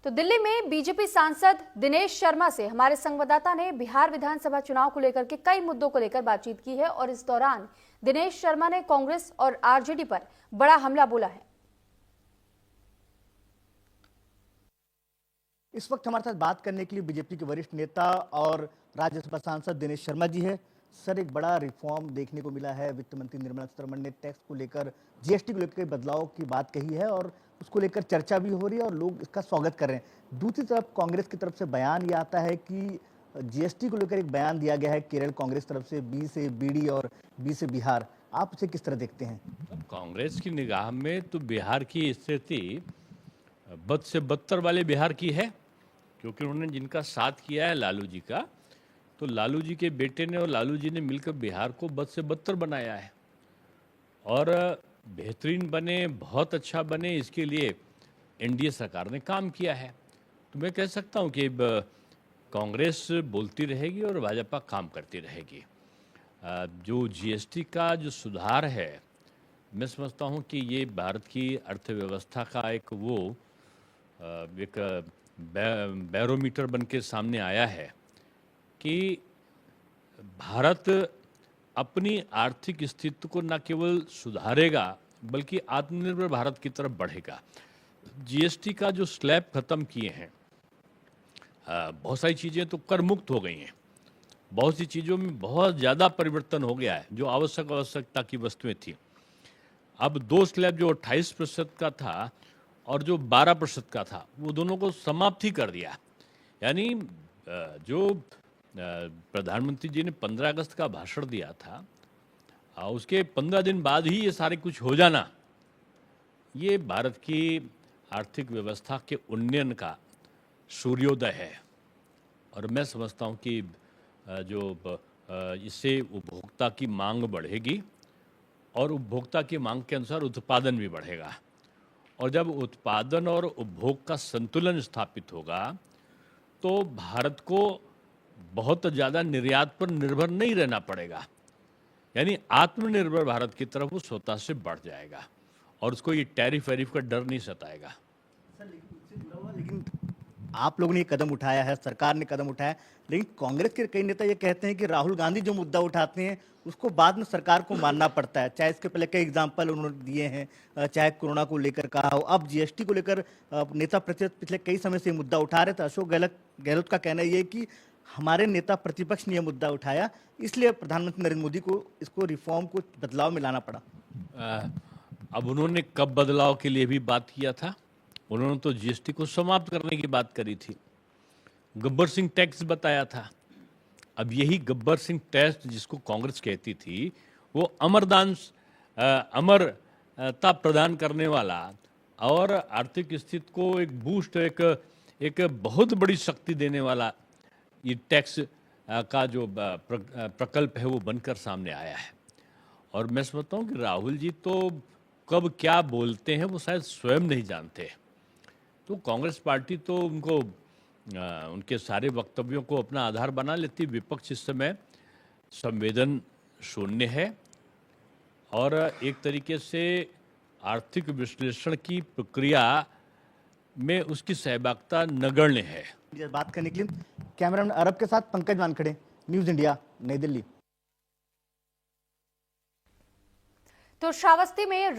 तो दिल्ली में बीजेपी सांसद दिनेश शर्मा से हमारे संवाददाता ने बिहार विधानसभा चुनाव को लेकर के कई मुद्दों को लेकर बातचीत की है और इस दौरान दिनेश शर्मा ने कांग्रेस और आरजेडी पर बड़ा हमला बोला है। इस वक्त हमारे साथ बात करने के लिए बीजेपी के वरिष्ठ नेता और राज्यसभा सांसद दिनेश शर्मा जी है। सर, एक बड़ा रिफॉर्म देखने को मिला है। वित्त मंत्री निर्मला सीतारमण ने टैक्स को लेकर, जीएसटी को लेकर बदलाव की बात कही है और उसको लेकर चर्चा भी हो रही है और लोग इसका स्वागत कर रहे हैं। दूसरी तरफ कांग्रेस की तरफ से बयान ये आता है कि जीएसटी को लेकर एक बयान दिया गया है केरल कांग्रेस तरफ से, बी से बीडी और बी से बिहार। आप उसे किस तरह देखते हैं? कांग्रेस की निगाह में तो बिहार की स्थिति बद से बदतर वाले बिहार की है, क्योंकि उन्होंने जिनका साथ किया है लालू जी का, तो लालू जी के बेटे ने और लालू जी ने मिलकर बिहार को बद से बदतर बनाया है और बेहतरीन बने, बहुत अच्छा बने, इसके लिए एनडीए सरकार ने काम किया है। तो मैं कह सकता हूं कि कांग्रेस बोलती रहेगी और भाजपा काम करती रहेगी। जो जीएसटी का जो सुधार है, मैं समझता हूं कि ये भारत की अर्थव्यवस्था का एक बैरोमीटर बन के सामने आया है कि भारत अपनी आर्थिक स्थिति को न केवल सुधारेगा बल्कि आत्मनिर्भर भारत की तरफ बढ़ेगा। जीएसटी का जो स्लैब खत्म किए हैं, बहुत सारी चीज़ें तो कर मुक्त हो गई हैं, बहुत सी चीज़ों में बहुत ज़्यादा परिवर्तन हो गया है जो आवश्यकता की वस्तुएं थी। अब दो स्लैब जो 28% का था और जो 12% का था, वो दोनों को समाप्त ही कर दिया। यानी जो प्रधानमंत्री जी ने 15 अगस्त का भाषण दिया था, उसके 15 दिन बाद ही ये सारे कुछ हो जाना, ये भारत की आर्थिक व्यवस्था के उन्नयन का सूर्योदय है। और मैं समझता हूँ कि इससे उपभोक्ता की मांग बढ़ेगी और उपभोक्ता की मांग के अनुसार उत्पादन भी बढ़ेगा। और जब उत्पादन और उपभोग का संतुलन स्थापित होगा तो भारत को बहुत ज़्यादा निर्यात पर निर्भर नहीं रहना पड़ेगा। यानी आत्मनिर्भर भारत की तरफ वो स्वतः से बढ़ जाएगा और उसको ये टैरिफ वैरिफ का डर नहीं सताएगा। लेकिन आप लोगों ने ये कदम उठाया है, सरकार ने कदम उठाया, लेकिन कांग्रेस के कई नेता ये कहते हैं कि राहुल गांधी जो मुद्दा उठाते हैं उसको बाद में सरकार को मानना पड़ता है। चाहे इसके पहले कई एग्जाम्पल उन्होंने दिए हैं, चाहे कोरोना को लेकर कहा हो, अब जीएसटी को लेकर नेता प्रतिपक्ष पिछले कई समय से मुद्दा उठा रहे थे। अशोक गहलोत का कहना यह है कि हमारे नेता प्रतिपक्ष ने यह मुद्दा उठाया, इसलिए प्रधानमंत्री नरेंद्र मोदी को इसको रिफॉर्म को बदलाव में लाना पड़ा। अब उन्होंने कब बदलाव के लिए भी बात किया था? उन्होंने तो जीएसटी को समाप्त करने की बात करी थी, गब्बर सिंह टैक्स बताया था। अब यही गब्बर सिंह टैक्स जिसको कांग्रेस कहती थी, वो अमरता प्रदान करने वाला और आर्थिक स्थिति को एक बूस्ट, एक बहुत बड़ी शक्ति देने वाला ये टैक्स का जो प्रकल्प है वो बनकर सामने आया है। और मैं समझता हूँ कि राहुल जी तो कब क्या बोलते हैं वो शायद स्वयं नहीं जानते। तो कांग्रेस पार्टी तो उनके सारे वक्तव्यों को अपना आधार बना लेती। विपक्ष इस समय संवेदन शून्य है और एक तरीके से आर्थिक विश्लेषण की प्रक्रिया में उसकी सहभागिता नगण्य है। बात करने के लिए कैमरामैन अरब के साथ पंकज वानखड़े, न्यूज इंडिया, नई दिल्ली। तो श्रावस्ती में